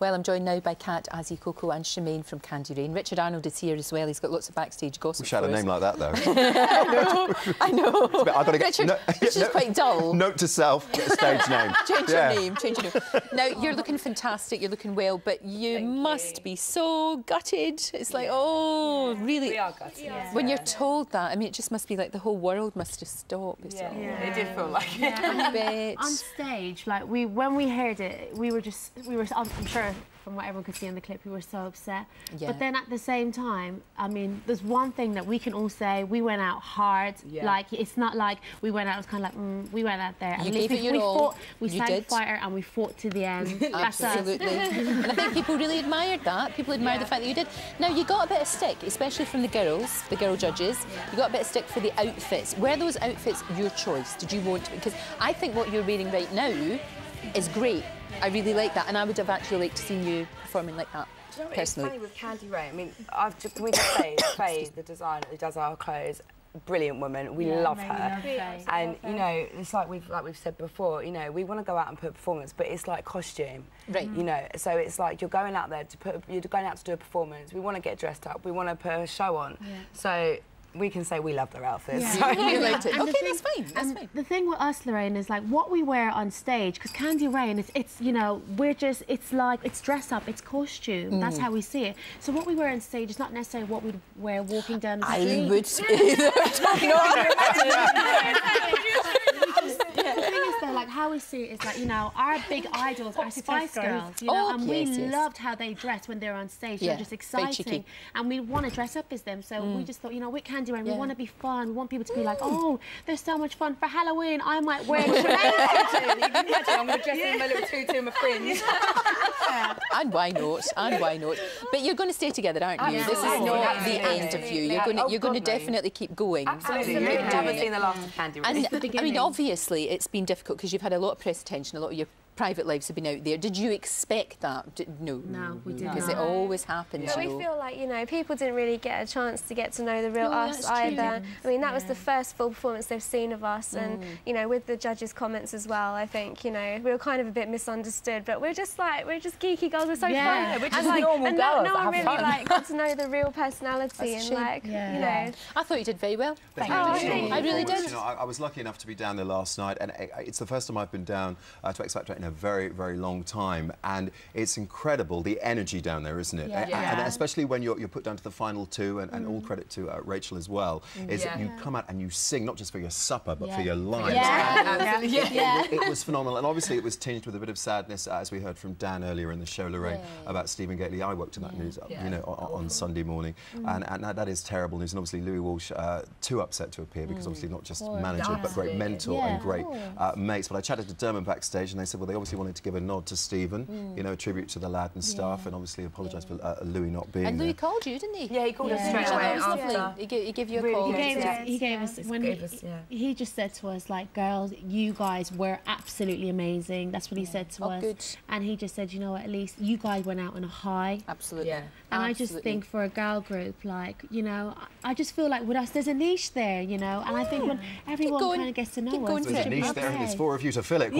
Well, I'm joined now by Kat, Azzy, Coco and Shemaine from Kandy Rain. Richard Arnold is here as well. He's got lots of backstage gossip. Wish I had a name like that, though. I know. I've got to get... Richard's quite dull. Note to self, get a stage name. Change your name, change your name. Now, you're looking fantastic, you're looking well, but you must be so gutted. It's like, oh, really? We are gutted. Yeah. When you're told that, I mean, it just must be like the whole world must just stop. It did feel like it. I bet. On stage, like when we heard it, we were I'm sure from what everyone could see in the clip, we were so upset. Yeah. But then at the same time, I mean, there's one thing that we can all say: we went out hard. Yeah. Like it's not like we went out. It was kind of like we went out there. You gave it your all. We sang Fighter and we fought to the end. Absolutely. And I think people really admired that. People admired the fact that you did. Now you got a bit of stick, especially from the girl judges. Yeah. You got a bit of stick for the outfits. Were those outfits your choice? Did you want to? Because I think what you're wearing right now is great. I really like that, and I would have actually liked to see you performing like that, personally. It's funny with Kandy Rain. I mean, can we just say, Faye, the designer who does our clothes, brilliant woman. We love her. And you know, it's like we've said before. You know, we want to go out and put a performance, but it's like costume, right? You know, so it's like you're going out there you're going out to do a performance. We want to get dressed up. We want to put a show on. Yeah. So we can say we love their outfits. Yeah. So you liked it. Okay, that's fine. That's fine. The thing with us, Lorraine, is like what we wear on stage. Because Kandy Rain, it's you know, it's dress up, it's costume. That's how we see it. So what we wear on stage is not necessarily what we'd wear walking down the street. I would say The thing is, though, like how we see it is like, you know, our big idols are Spice Girls, you know, and we loved how they dressed when they're on stage. They're just exciting, and we want to dress up as them. So we just thought, you know, with Kandy Rain, we want to be fun. We want people to be like, oh, there's so much fun for Halloween. I might wear a I'm going to dress in my little tutu and my fringe. And why not? And why not? But you're going to stay together, aren't you? This is not the end of you. You're going to definitely keep going. Absolutely. We haven't seen the last of Kandy Rain. And I mean, obviously, it's been difficult because you've had a lot of press attention. A lot of your private lives have been out there. Did you expect that? No, we didn't. Because it always happens. But we feel like, you know, people didn't really get a chance to get to know the real us either. I mean, that was the first full performance they've seen of us, and you know, with the judges' comments as well, I think, you know, we were kind of a bit misunderstood, but we're just geeky girls. We're so fun. We're just normal girls. No one really got to know the real personality and you know. I thought you did very well. Thank you. I really did. You know, I was lucky enough to be down there last night, and it's the first time I've been down to X Factor in a very, very long time, and it's incredible the energy down there, isn't it? And especially when you're put down to the final two, and all credit to Rachel as well, is that you come out and you sing not just for your supper but for your lives. It was phenomenal, and obviously it was tinged with a bit of sadness, as we heard from Dan earlier in the show, Lorraine, about Stephen Gately. I worked in that news, you know, on Sunday morning, and that is terrible news. And obviously Louis Walsh too upset to appear because obviously not just manager but great mentor and great mates. But I chatted to Dermot backstage, and they said, well, they obviously wanted to give a nod to Stephen, you know, a tribute to the lad and stuff, and obviously apologise for Louis not being there. And Louis called you, didn't he? Yeah, he called us straight away. That was lovely. He gave you a call. He gave us he just said to us, like, girls, you guys were absolutely amazing. That's what he said to us. Good. And he just said, you know what, at least you guys went out on a high. Absolutely. And I just think for a girl group, like, you know, I just feel like with us, there's a niche there, you know, and I think when everyone kind of gets to know us, there's a niche there, and there's four of you to fill it.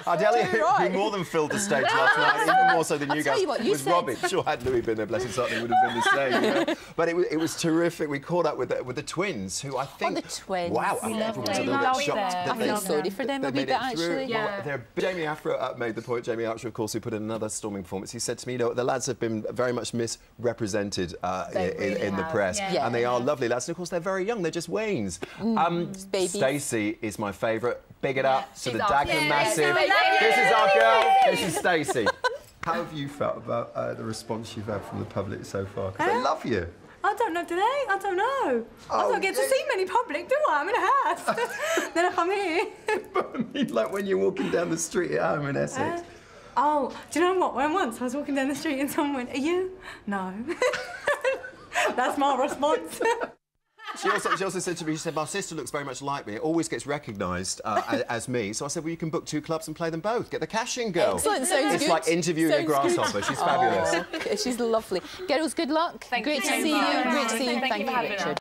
I tell you, we more than filled the stage last night, even more so than you guys. With Robbie, sure, had Louis been there, bless his heart, it would have been the same. You know? But it was terrific. We caught up with the twins, who I think. Oh, the twins. Wow, everyone was a little bit shocked. I feel sorry for them a wee bit, actually. Well, Jamie Afra made the point. Jamie Archer, of course, who put in another storming performance. He said to me, you know, the lads have been very much misrepresented in the press, and they are lovely lads. And of course, they're very young. They're just wains. Stacey is my favourite. Big it up to the Dagenham Massive. This is our girl. This is Stacey. How have you felt about the response you've had from the public so far? Because they love you. I don't know, do they? I don't know. I don't get to see many public, do I? I'm in a house. Then I come here. But I mean, like when you're walking down the street at home in Essex. Oh, do you know what? When once I was walking down the street and someone went, are you? No. That's my response. She also said to me, she said, my sister looks very much like me. It always gets recognised as me. So I said, well, you can book 2 clubs and play them both. Get the cash in, girl. Excellent, sounds good. It's like interviewing a grasshopper. She's fabulous. She's lovely. Girls, good luck. Great to see you. Great to see you. Thank you, Richard.